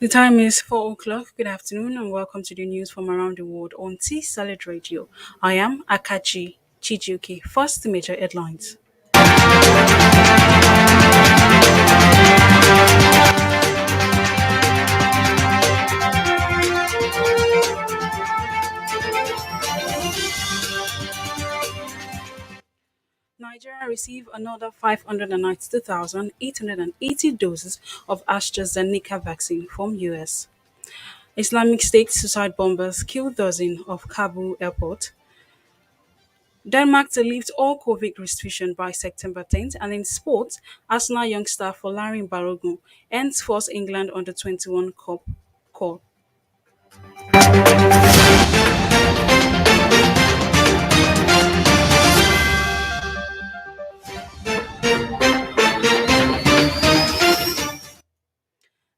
The time is 4 o'clock. Good afternoon and welcome to the news from around the world on T Salad Radio. I am Akachi Chijuki. First, the major headlines. Nigeria received another 592,880 doses of AstraZeneca vaccine from US. Islamic State suicide bombers killed dozens of Kabul airport. Denmark to lift all COVID restriction by September 10th, and in sports, Arsenal youngster Folarin Balogun ends first England under 21 Cup call.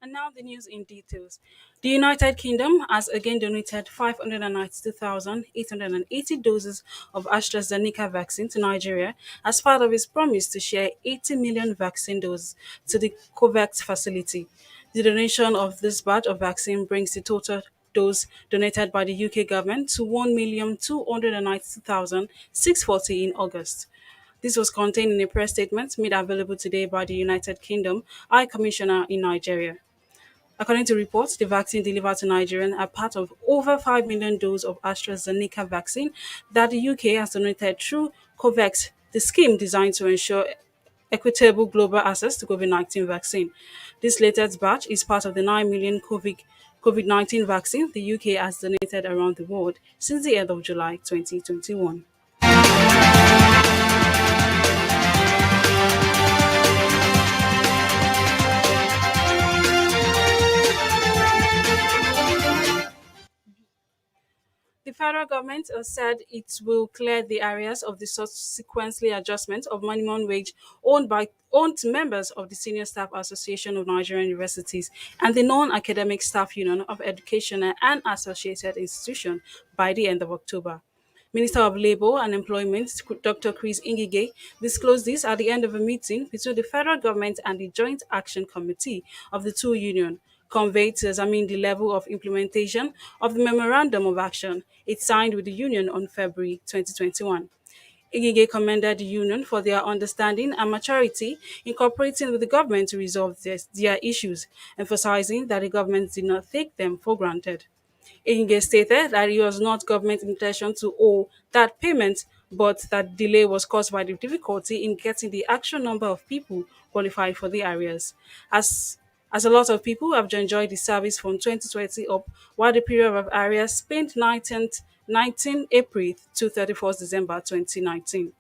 And now the news in details. The United Kingdom has again donated 592,880 doses of AstraZeneca vaccine to Nigeria as part of its promise to share 80 million vaccine doses to the COVAX facility. The donation of this batch of vaccine brings the total dose donated by the UK government to 1,292,640 in August. This was contained in a press statement made available today by the United Kingdom High Commissioner in Nigeria. According to reports, the vaccine delivered to Nigerians are part of over 5 million doses of AstraZeneca vaccine that the UK has donated through COVAX, the scheme designed to ensure equitable global access to COVID-19 vaccine. This latest batch is part of the 9 million COVID-19 vaccine the UK has donated around the world since the end of July 2021. The federal government has said it will clear the areas of the subsequently adjustment of minimum wage owned to members of the Senior Staff Association of Nigerian Universities and the Non-Academic Staff Union of Educational and Associated Institutions by the end of October. Minister of Labour and Employment, Dr. Chris Ngige, disclosed this at the end of a meeting between the federal government and the Joint Action Committee of the two unions, conveyed to examine the level of implementation of the Memorandum of Action it signed with the union on February 2021. Igige commended the union for their understanding and maturity in cooperating with the government to resolve their issues, emphasizing that the government did not take them for granted. Inge stated that it was not government intention to owe that payment, but that delay was caused by the difficulty in getting the actual number of people qualified for the areas. As a lot of people have enjoyed the service from 2020 up, while the period of areas spent 19 April to 31st December 2019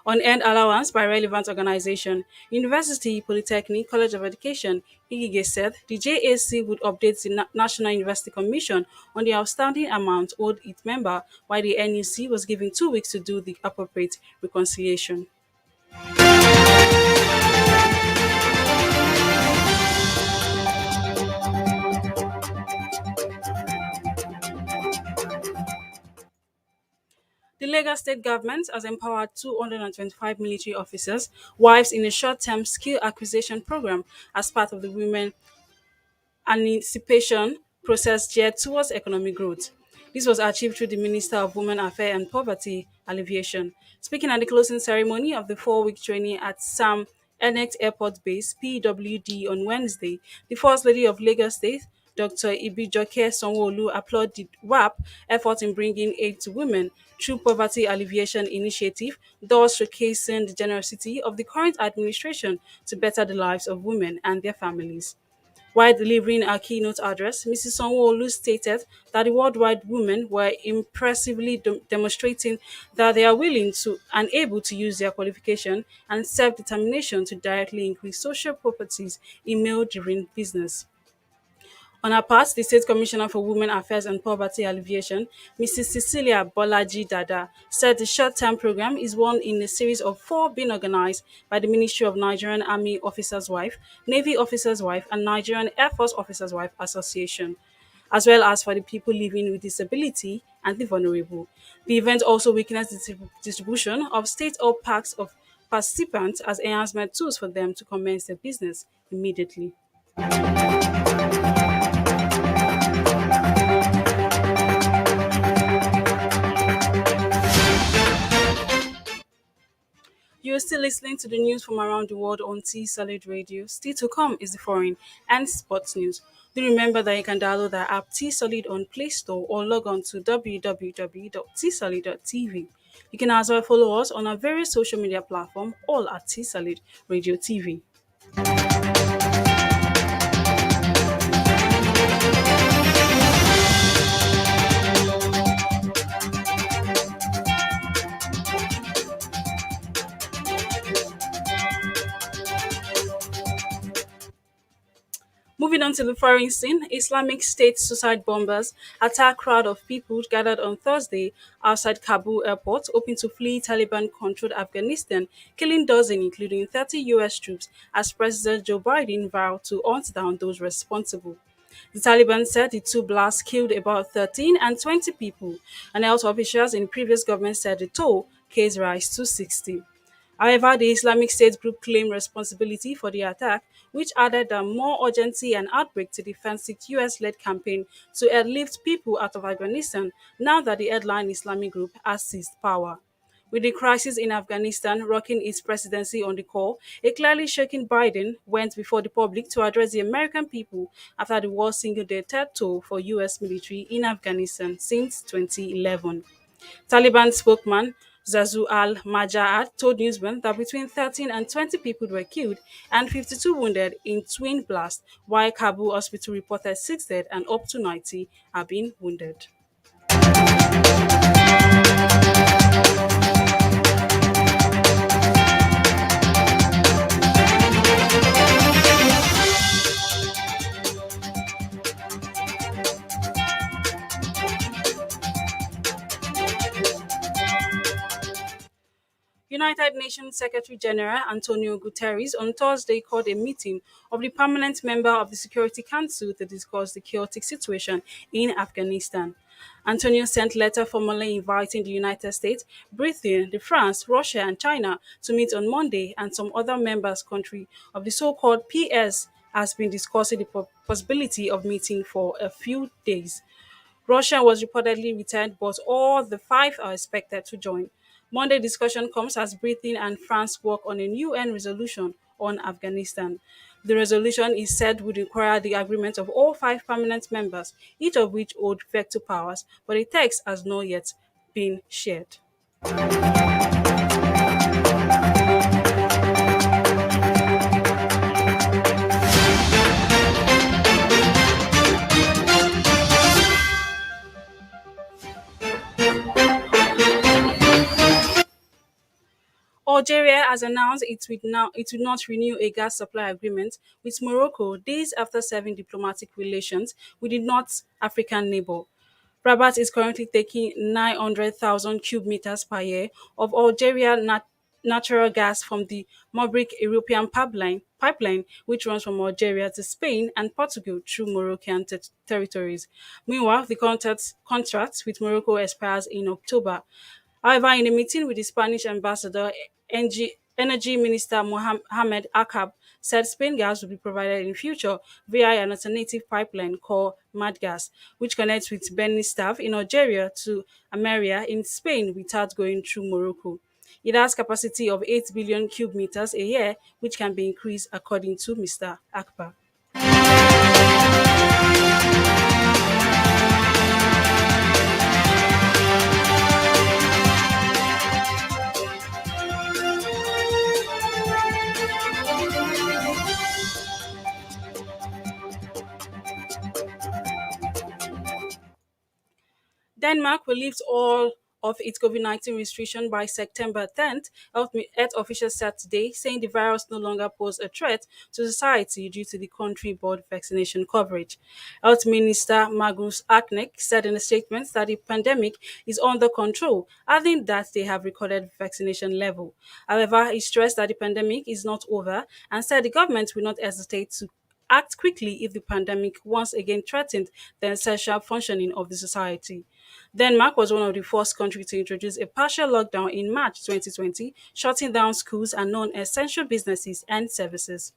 on earned allowance by relevant organization. University, Polytechnic, College of Education, Igige said the JAC would update the National University Commission on the outstanding amount owed its member, while the NUC was given 2 weeks to do the appropriate reconciliation. The Lagos state government has empowered 225 military officers, wives in a short-term skill acquisition program as part of the Women Anticipation process geared towards economic growth. This was achieved through the Minister of Women Affairs and Poverty Alleviation. Speaking at the closing ceremony of the 4 week training at Sam Enex Airport Base, PWD, on Wednesday, the First Lady of Lagos State, Dr. Ibijoke Sanwo-Olu, applauded the WAP effort in bringing aid to women through poverty alleviation initiative, thus showcasing the generosity of the current administration to better the lives of women and their families. While delivering a keynote address, Mrs. Sanwo-Olu stated that the worldwide women were impressively demonstrating that they are willing to and able to use their qualification and self-determination to directly increase social properties in male-driven business. On her part, the State Commissioner for Women Affairs and Poverty Alleviation, Mrs. Cecilia Bolaji Dada, said the short-term program is one in a series of four being organized by the Ministry of Nigerian Army Officers' Wife, Navy Officers' Wife, and Nigerian Air Force Officers' Wife Association, as well as for the people living with disability and the vulnerable. The event also witnessed the distribution of state-owned packs of participants as enhancement tools for them to commence their business immediately. You're still listening to the news from around the world on T Solid Radio. Still to come is the foreign and sports news. Do remember that you can download the app T Solid on Play Store or log on to www.tsolid.tv. You can as well follow us on our various social media platforms, all at T Solid Radio TV. Moving on to the foreign scene, Islamic State suicide bombers attack crowd of people gathered on Thursday outside Kabul airport, hoping to flee Taliban-controlled Afghanistan, killing dozens, including 30 U.S. troops, as President Joe Biden vowed to hunt down those responsible. The Taliban said the two blasts killed about 13 and 20 people, and health officials in previous government said the toll case rise to 60. However, the Islamic State group claimed responsibility for the attack, which added more urgency and outbreak to the defensive US-led campaign to airlift people out of Afghanistan now that the headline Islamic group has seized power. With the crisis in Afghanistan rocking its presidency on the call, a clearly shaken Biden went before the public to address the American people after the worst single-day death toll for US military in Afghanistan since 2011. Taliban spokesman Zazu al-Majahad told newsmen that between 13 and 20 people were killed and 52 wounded in twin blasts, while Kabul hospital reported 6 dead and up to 90 have been wounded. United Nations Secretary General Antonio Guterres on Thursday called a meeting of the permanent member of the Security Council to discuss the chaotic situation in Afghanistan. Antonio sent a letter formally inviting the United States, Britain, the France, Russia, and China to meet on Monday, and some other members country of the so-called PS has been discussing the possibility of meeting for a few days. Russia was reportedly returned, but all the five are expected to join. Monday discussion comes as Britain and France work on a new UN resolution on Afghanistan. The resolution is said would require the agreement of all five permanent members, each of which hold veto powers, but the text has not yet been shared. Algeria has announced it will not renew a gas supply agreement with Morocco days after severing diplomatic relations with the North African neighbor. Rabat is currently taking 900,000 cubic meters per year of natural gas from the Mobrik European pipeline, which runs from Algeria to Spain and Portugal through Moroccan territories. Meanwhile, the contract with Morocco expires in October. However, in a meeting with the Spanish ambassador, Energy Minister Mohamed Akab said Spain gas will be provided in future via an alternative pipeline called MadGas, which connects with Staff in Algeria to Ameria in Spain without going through Morocco. It has capacity of 8 billion cubic meters a year, which can be increased according to Mr. Akbar. Denmark will lift all of its COVID-19 restriction by September 10th, health officials said today, saying the virus no longer poses a threat to society due to the country broad vaccination coverage. Health Minister Magnus Aknek said in a statement that the pandemic is under control, adding that they have recorded vaccination level. However, he stressed that the pandemic is not over and said the government will not hesitate to act quickly if the pandemic once again threatened the essential functioning of the society. Denmark was one of the first countries to introduce a partial lockdown in March 2020, shutting down schools and non essential businesses and services.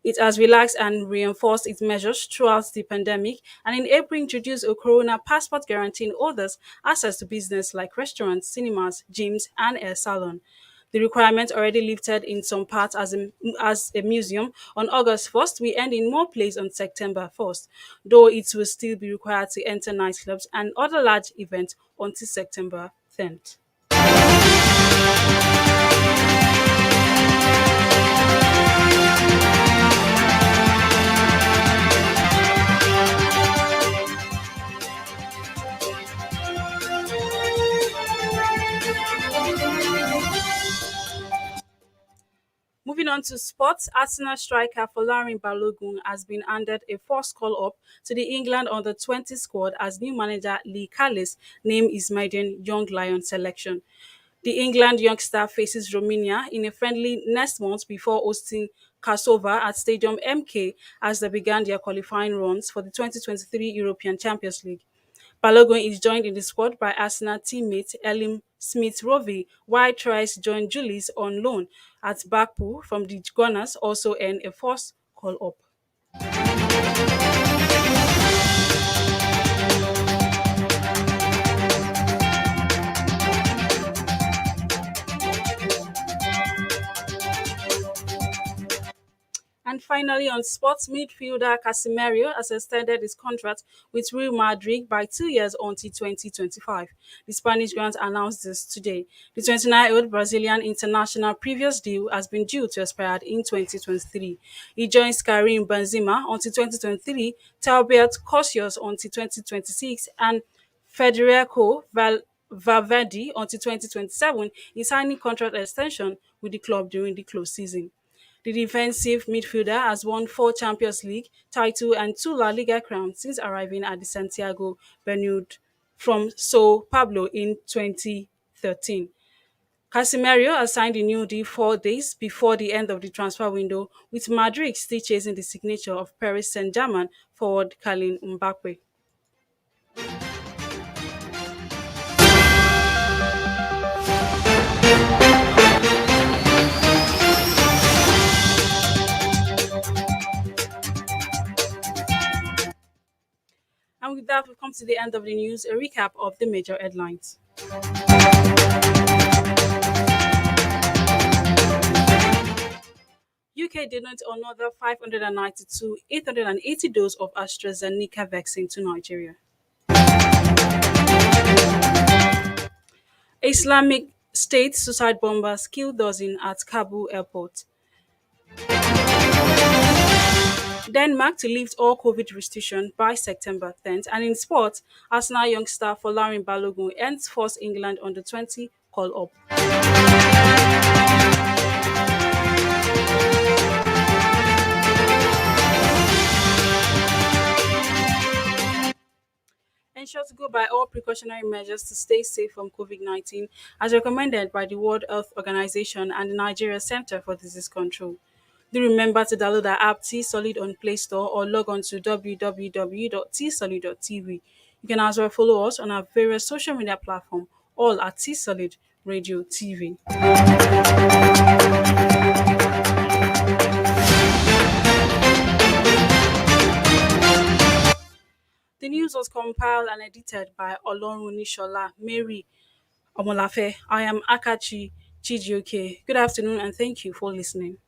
It has relaxed and reinforced its measures throughout the pandemic, and in April introduced a corona passport guaranteeing others access to business like restaurants, cinemas, gyms, and a salon. The requirement already lifted in some parts as a museum on August 1st. We end in more places on September 1st, though it will still be required to enter nightclubs and other large events until September 10th. Moving on to sports, Arsenal striker Folarin Balogun has been handed a first call-up to the England under-20 squad as new manager Lee Callis named his maiden Young Lion selection. The England youngster faces Romania in a friendly next month before hosting Kosovo at Stadium MK as they began their qualifying runs for the 2023 European Champions League. Balogun is joined in the squad by Arsenal teammate Elim Smith-Rowe, while Trice joined Julius on loan at Blackpool from the Gunners, also earned a first call-up. And finally, on sports, midfielder Casemiro has extended his contract with Real Madrid by 2 years until 2025. The Spanish grant announced this today. The 29-year-old Brazilian international previous deal has been due to expire in 2023. He joins Karim Benzema until 2023, Talbot Cosius until 2026, and Valverde until 2027 in signing contract extension with the club during the close season. The defensive midfielder has won four Champions League titles and two La Liga crowns since arriving at the Santiago Bernabeu from Sao Paulo in 2013. Casemiro has signed a new deal 4 days before the end of the transfer window, with Madrid still chasing the signature of Paris Saint-Germain forward Kylian Mbappe. And with that, we've come to the end of the news, a recap of the major headlines. UK donates another 880 doses of AstraZeneca vaccine to Nigeria. Islamic State suicide bombers kill dozen at Kabul airport. Denmark to lift all COVID restrictions by September 10th. And in sports, Arsenal youngster Folarin Balogun ends first England under 20 call up. Ensure to go by all precautionary measures to stay safe from COVID-19 as recommended by the World Health Organization and the Nigeria Center for Disease Control. Do remember to download our app T Solid on Play Store or log on to www.tsolid.tv. You can as well follow us on our various social media platforms, all at T Solid Radio TV. The news was compiled and edited by Olorun Mary Omolafe. I am Akachi Chijioke. Good afternoon and thank you for listening.